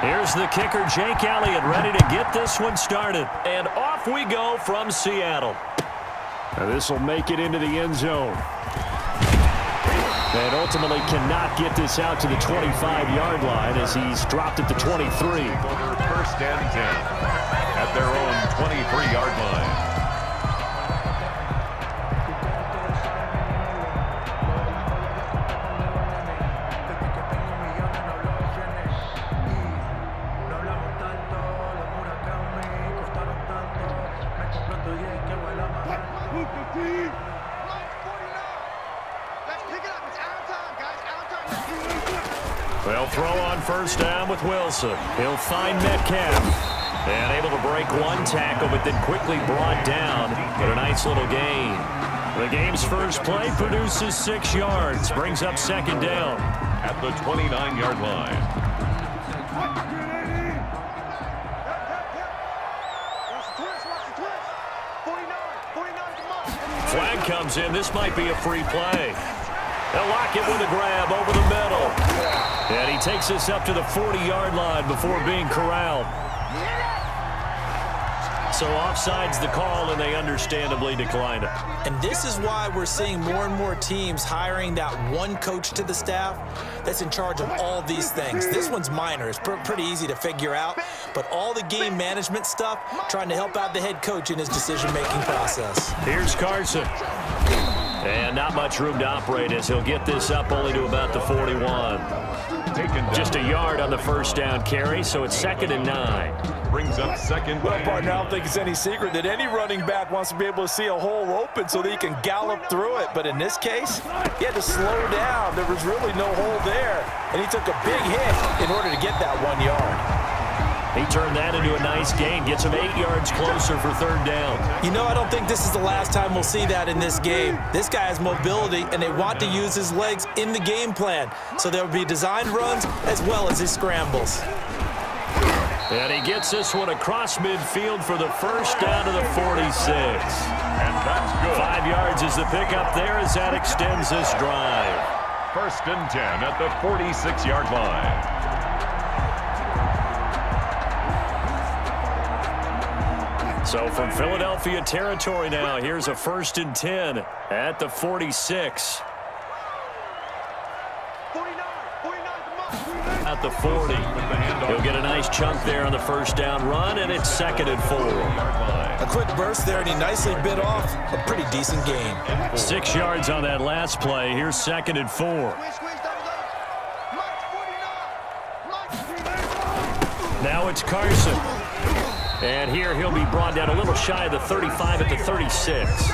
Here's the kicker, Jake Elliott, ready to get this one started. And off we go from Seattle. This will make it into the end zone. And ultimately cannot get this out to the 25-yard line as he's dropped at the 23. First and 10 at their own 23-yard line. They'll throw on first down with Wilson. He'll find Metcalf. And able to break one tackle, but then quickly brought down. But a nice little gain. The game's first play produces 6 yards. Brings up second down. At the 29-yard line. Flag comes in. This might be a free play. They'll lock it with a grab over the middle. And he takes us up to the 40-yard line before being corralled. So offside's the call, and they understandably decline it. And this is why we're seeing more and more teams hiring that one coach to the staff that's in charge of all these things. This one's minor. It's pretty easy to figure out. But all the game management stuff, trying to help out the head coach in his decision-making process. Here's Carson. And not much room to operate as he'll get this up only to about the 41. Just a yard on the first down carry, so it's 2nd and 9. Brings up second. Well, partner, I don't think it's any secret that any running back wants to be able to see a hole open so that he can gallop through it. But in this case, he had to slow down. There was really no hole there, and he took a big hit in order to get that 1 yard. He turned that into a nice gain, gets him 8 yards closer for third down. You know, I don't think this is the last time we'll see that in this game. This guy has mobility, and they want to use his legs in the game plan. So there will be designed runs as well as his scrambles. And he gets this one across midfield for the first down to the 46. And that's good. 5 yards is the pickup there as that extends this drive. 1st and 10 at the 46-yard line. So from Philadelphia territory now, here's a 1st and 10 at the 46. At the 40. He'll get a nice chunk there on the first down run, and it's 2nd and 4. A quick burst there, and he nicely bit off a pretty decent gain. 6 yards on that last play. Here's 2nd and 4. Now it's Carson. And here he'll be brought down a little shy of the 35 at the 36.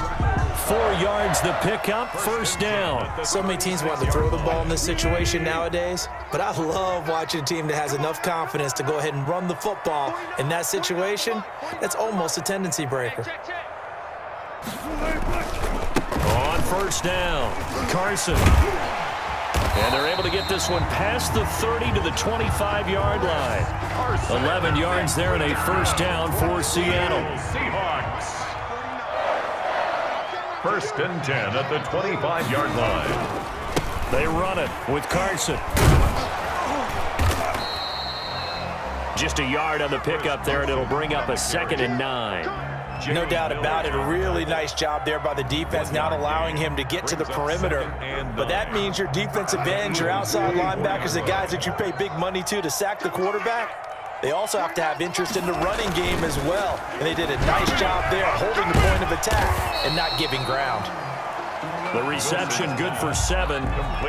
4 yards the pickup, first down. So many teams want to throw the ball in this situation nowadays, but I love watching a team that has enough confidence to go ahead and run the football in that situation. That's almost a tendency breaker. On first down, Carson. And they're able to get this one past the 30 to the 25-yard line. 11 yards there and a first down for Seattle. Seahawks. 1st and 10 at the 25-yard line. They run it with Carson. Just a yard on the pickup there, and it'll bring up a 2nd and 9. No doubt about it. A really nice job there by the defense, not allowing him to get to the perimeter. But that means your defensive ends, your outside linebackers, the guys that you pay big money to sack the quarterback, they also have to have interest in the running game as well. And they did a nice job there holding the point of attack and not giving ground. The reception good for 7.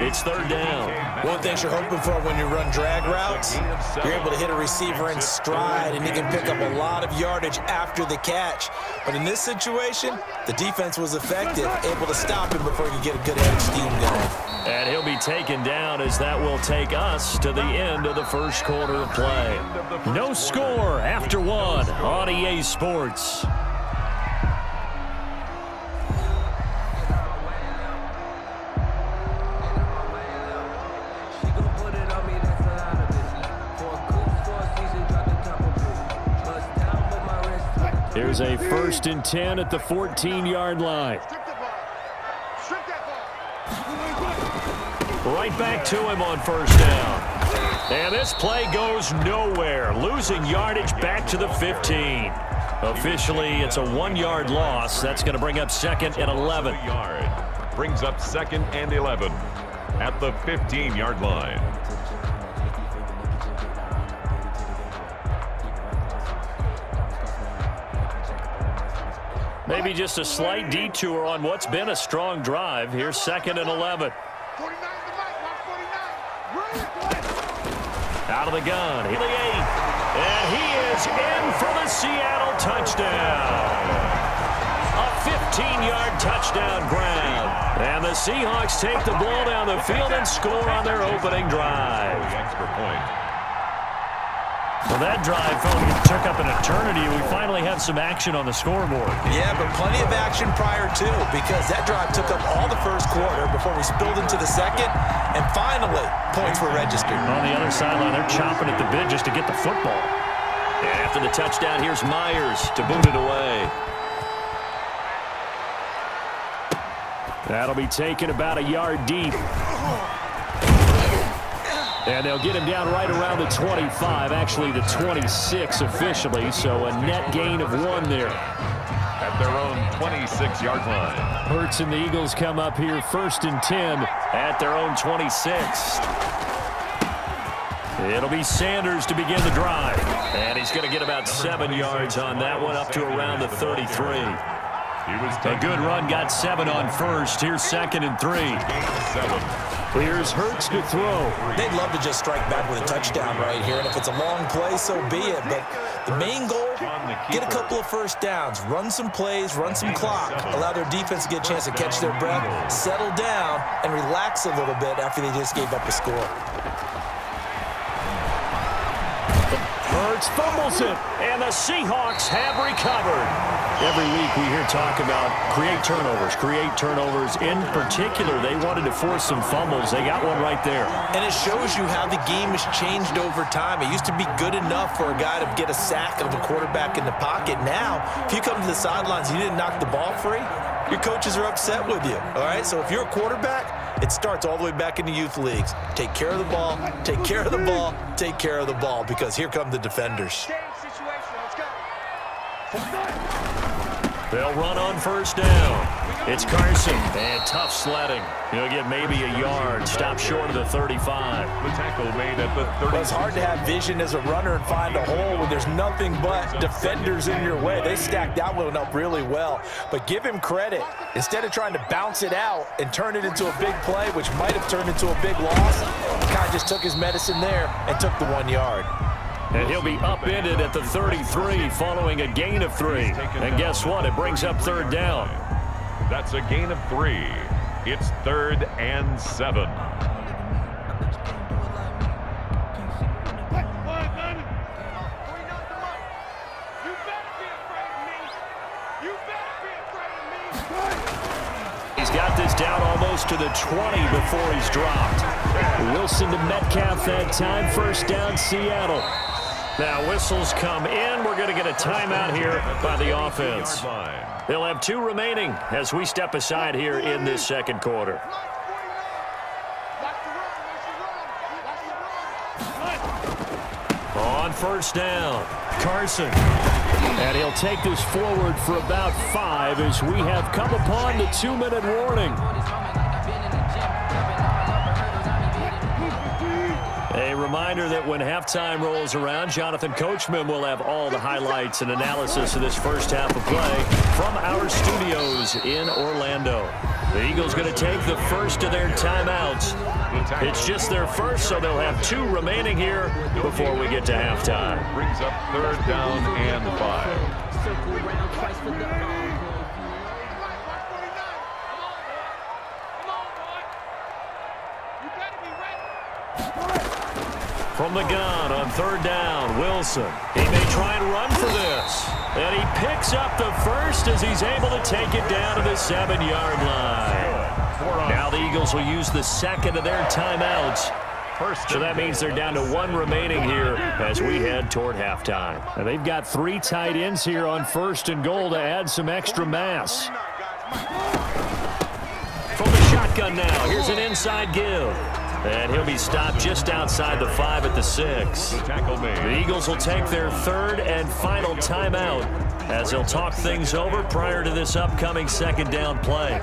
It's third down. One thing you're hoping for when you run drag routes, you're able to hit a receiver in stride, and he can pick up a lot of yardage after the catch. But in this situation, the defense was effective, able to stop him before he could get a good head of steam going. And he'll be taken down as that will take us to the end of the first quarter of play. No score after 1 on EA Sports. Here's a 1st and 10 at the 14-yard line. Right back to him on first down. And this play goes nowhere, losing yardage back to the 15. Officially, it's a 1-yard loss. That's going to bring up 2nd and 11. Brings up 2nd and 11 at the 15-yard line. Maybe just a slight detour on what's been a strong drive. Here's 2nd and 11. Out of the gun. He the 8. And he is in for the Seattle touchdown. A 15-yard touchdown grab. And the Seahawks take the ball down the field and score on their opening drive. Extra point. Well, that drive took up an eternity. We finally have some action on the scoreboard. Yeah, but plenty of action prior to, because that drive took up all the first quarter before we spilled into the second, and finally, points were registered. On the other sideline, they're chomping at the bit just to get the football. And after the touchdown, here's Myers to boot it away. That'll be taken about a yard deep. And they'll get him down right around the 25, actually the 26 officially, so a net gain of 1 there. At their own 26-yard line. Hurts and the Eagles come up here 1st and 10 at their own 26. It'll be Sanders to begin the drive. And he's going to get about 7 yards on that one, up to around the 33. A good run, got 7 on first. Here's 2nd and 3. 7. Here's Hurts to throw. They'd love to just strike back with a touchdown right here, and if it's a long play, so be it. But the main goal, get a couple of first downs, run some plays, run some clock, allow their defense to get a chance to catch their breath, settle down, and relax a little bit after they just gave up a score. Hurts fumbles it, and the Seahawks have recovered. Every week we hear talk about create turnovers. In particular, they wanted to force some fumbles. They got one right there. And it shows you how the game has changed over time. It used to be good enough for a guy to get a sack of a quarterback in the pocket. Now, if you come to the sidelines and you didn't knock the ball free, your coaches are upset with you. All right, so if you're a quarterback, it starts all the way back in the youth leagues. Take care of the ball, take care of the ball, take care of the ball, because here come the defenders. They'll run on 1st down. It's Carson, and tough sledding. He'll get maybe a yard, stop short of the 35. The tackle made at the 30. Well, it's hard to have vision as a runner and find a hole when there's nothing but defenders in your way. They stacked that one up really well. But give him credit. Instead of trying to bounce it out and turn it into a big play, which might have turned into a big loss, he kind of just took his medicine there and took the 1 yard. And he'll be upended at the 33 following a gain of 3. And guess what? It brings up 3rd down. That's a gain of 3. It's 3rd and 7. He's got this down almost to the 20 before he's dropped. Wilson to Metcalf that time. 1st down, Seattle. Now whistles come in. We're going to get a timeout here by the offense. They'll have 2 remaining as we step aside here in this 2nd quarter. On 1st down, Carson. And he'll take this forward for about 5 as we have come upon the 2-minute warning. A reminder that when halftime rolls around, Jonathan Coachman will have all the highlights and analysis of this first half of play from our studios in Orlando. The Eagles going to take the first of their timeouts. It's just their first, so they'll have 2 remaining here before we get to halftime. Brings up 3rd down and 5. From the gun on 3rd down, Wilson. He may try and run for this. And he picks up the first as he's able to take it down to the 7-yard line. Now the Eagles will use the 2nd of their timeouts. So that means they're down to 1 remaining here as we head toward halftime. And they've got 3 tight ends here on 1st and goal to add some extra mass. From the shotgun now, here's an inside give. And he'll be stopped just outside the 5 at the 6. The Eagles will take their third and final timeout as they'll talk things over prior to this upcoming second down play.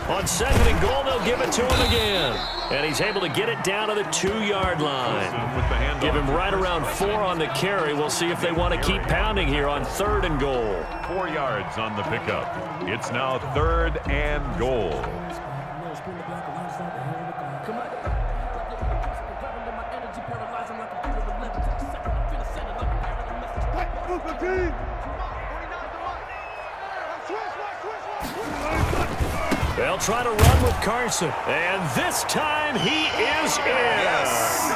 On second and goal, they'll give it to him again. And he's able to get it down to the 2-yard line. Give him right around 4 on the carry. We'll see if they want to keep pounding here on third and goal. 4 yards on the pickup. It's now third and goal. They'll try to run with Carson. And this time he is in. Yes.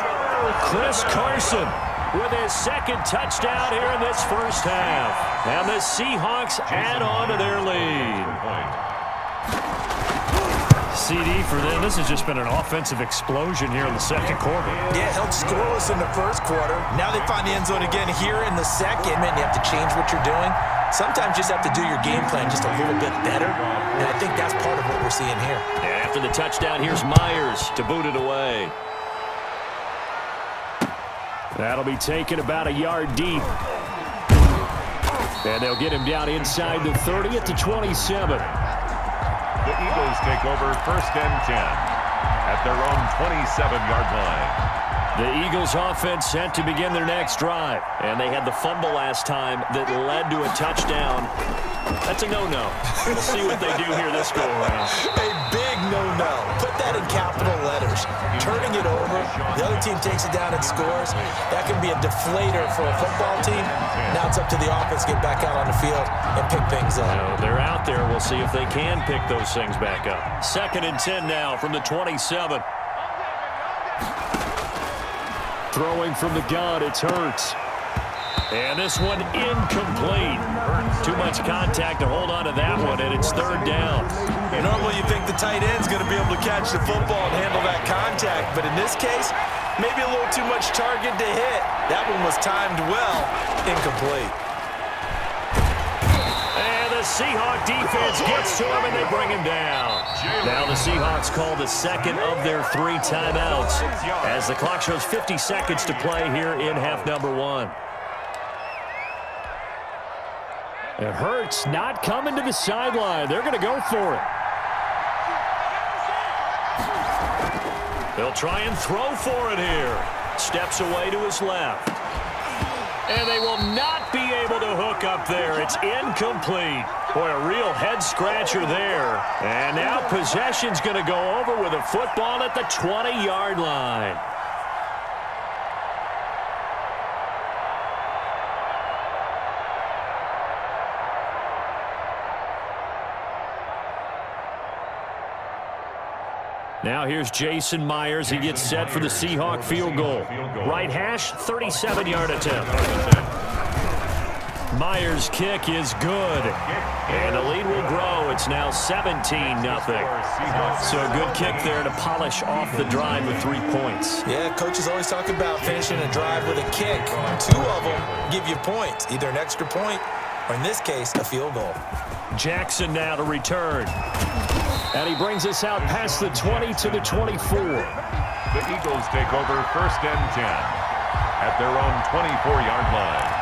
Chris Carson with his second touchdown here in this first half. And the Seahawks add on to their lead. CD for them. This has just been an offensive explosion here in the second quarter. Yeah, held scoreless in the first quarter. Now they find the end zone again here in the second. Man, you have to change what you're doing. Sometimes you just have to do your game plan just a little bit better. And I think that's part of what we're seeing here. And after the touchdown, here's Myers to boot it away. That'll be taken about a yard deep. And they'll get him down inside the 30 at the 27. The Eagles take over first and 10 at their own 27-yard line. The Eagles offense set to begin their next drive. And they had the fumble last time that led to a touchdown. That's a no-no. We'll see what they do here this go-around. A big no-no. Put that in capital letters. Turning it over, the other team takes it down and scores. That can be a deflator for a football team. Now it's up to the offense to get back out on the field and pick things up. Well, they're out there. We'll see if they can pick those things back up. Second and 10 now from the 27. Throwing from the gun, it's Hurts. And this one incomplete. Too much contact to hold on to that one, and it's third down. Normally you think the tight end's going to be able to catch the football and handle that contact, but in this case, maybe a little too much target to hit. That one was timed well, incomplete. And the Seahawk defense gets to him, and they bring him down. Now the Seahawks call the second of their 3 timeouts as the clock shows 50 seconds to play here in half number 1. It hurts not coming to the sideline. They're going to go for it. They'll try and throw for it here. Steps away to his left. And they will not be able to hook up there. It's incomplete. Boy, a real head-scratcher there. And now possession's going to go over with a football at the 20-yard line. Now here's Jason Myers. He gets set for the Seahawk field goal. Right hash, 37-yard attempt. Myers' kick is good. And the lead will grow. It's now 17-0. So a good kick there to polish off the drive with 3 points. Yeah, coaches always talk about finishing a drive with a kick. 2 of them give you points, either an extra point or, in this case, a field goal. Jackson now to return. And he brings us out past the 20 to the 24. The Eagles take over first and 10 at their own 24-yard line.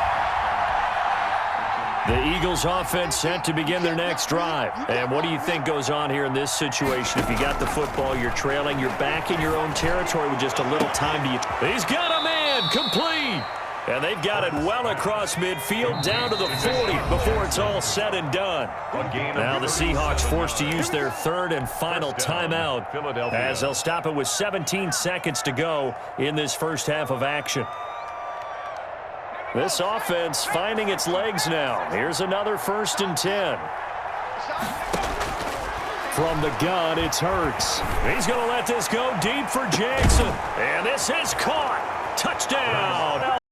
The Eagles offense set to begin their next drive. And what do you think goes on here in this situation? If you got the football, you're trailing, you're back in your own territory with just a little time to you. He's got a man, complete. And they've got it well across midfield down to the 40 before it's all said and done. Now the Seahawks forced to use their third and final timeout as they'll stop it with 17 seconds to go in this first half of action. This offense finding its legs now. Here's another first and 10. From the gun, it's Hurts. He's going to let this go deep for Jackson. And this is caught. Touchdown.